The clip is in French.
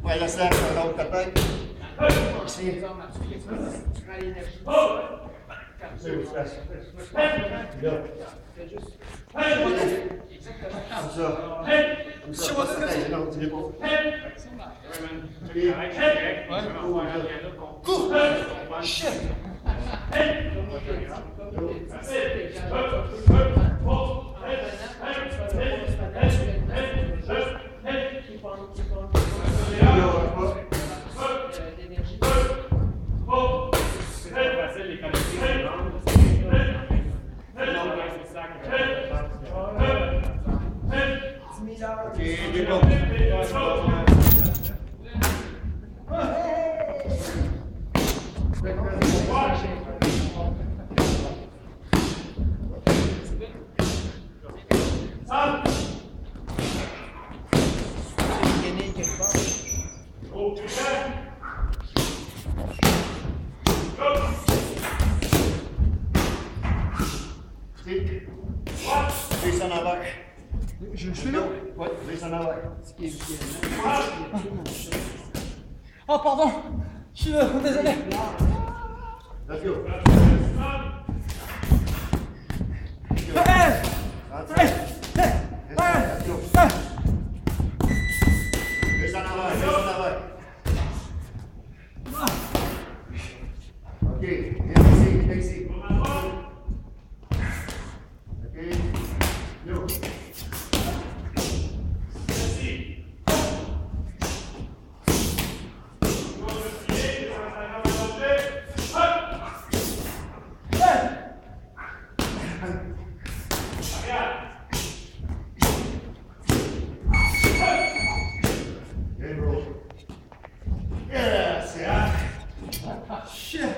Ouais, laisse là, un autre peut-être. Ici. C'est où ça? Là. Comme ça. Comme ça. Non, tu l'es pas. Cours! Shit! Descends en avant. Je suis là? Oui, descends en avant. Oh, pardon! Je suis là, désolé! Let's go. Hey! Hey! Let's go. Descends en avant, descends en avant. OK, viens ici. OK. Yo. Yes, yeah. Shit!